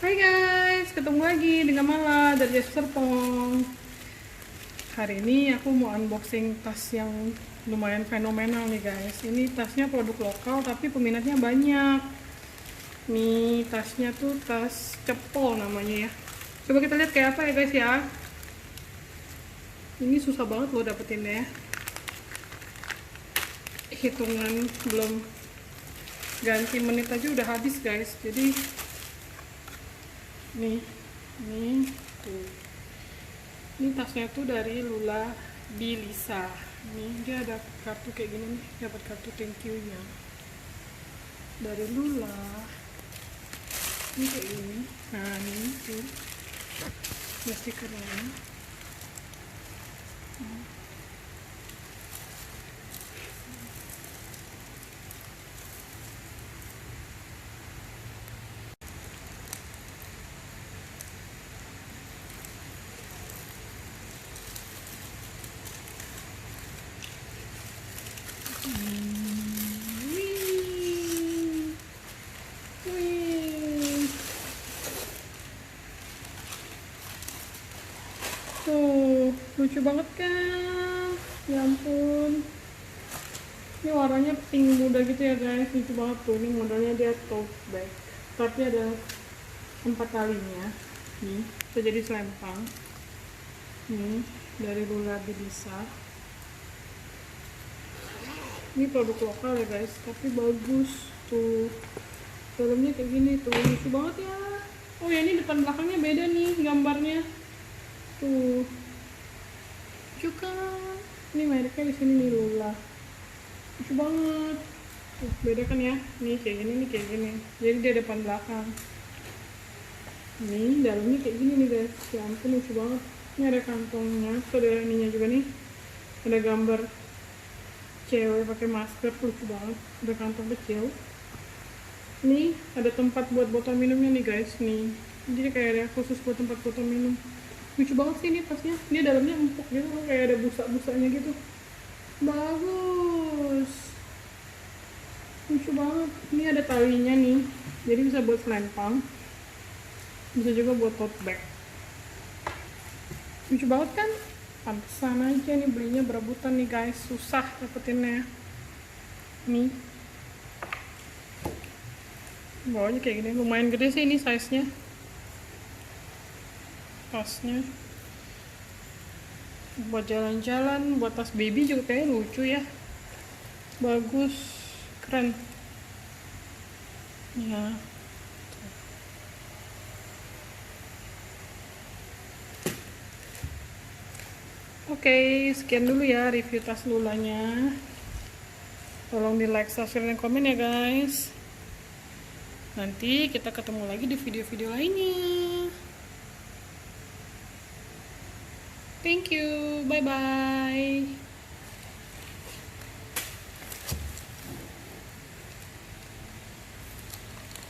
Hai guys, ketemu lagi dengan Mala dari Jas Serpong. Hari ini aku mau unboxing tas yang lumayan fenomenal nih guys. Ini tasnya produk lokal tapi peminatnya banyak. Nih tasnya tuh tas cepol namanya ya. Coba kita lihat kayak apa ya guys ya. Ini susah banget loh dapetinnya ya. Hitungan belum ganti menit aja udah habis guys. Jadi nih tuh, ini tasnya tuh dari Lula Bilisa. Nih dia ada kartu kayak gini nih, dapat kartu thank you nya dari Lula. Ini kayak gini. Nah ini tuh stikernya. Tuh, lucu banget kan? Ya ampun. Ini warnanya pink muda gitu ya guys, lucu banget tuh. Ini modelnya dia tote bag, tapi ada 4 talinya. Nih, bisa jadi selempang. Nih, dari Lula Bilisa. Ini produk lokal ya guys, tapi bagus tuh. Dalamnya kayak gini tuh, lucu banget ya. Oh ya, ini depan belakangnya beda nih gambarnya. Tuh, juga ini mereknya di sini nih Lula. Lucu banget. Tuh, beda kan ya? Nih kayak gini, nih kayak gini. Jadi dia depan belakang. Nih dalamnya kayak gini nih guys. Ya ampun lucu banget. Ini ada kantongnya, tuh ada ininya juga nih. Ada gambar cewek pakai masker, lucu banget. Ada kantong kecil. Nih ada tempat buat botol minumnya nih guys. Nih, jadi kayak ada khusus buat tempat botol minum. Lucu banget sih ini tasnya. Dia dalamnya empuk gitu loh, kayak ada busa-busanya gitu. Bagus, lucu banget. Ini ada talinya nih, jadi bisa buat selempang, bisa juga buat tote bag. Lucu banget kan? Pantesan aja nih belinya berebutan nih guys, susah dapetinnya. Nih bawahnya kayak gini, lumayan gede sih ini size nya tasnya. Buat jalan-jalan, buat tas baby juga kayaknya lucu ya. Bagus, keren ya. Oke, sekian dulu ya review tas Lulanya. Tolong di like, subscribe, dan komen ya guys. Nanti kita ketemu lagi di video-video lainnya. Thank you, bye-bye.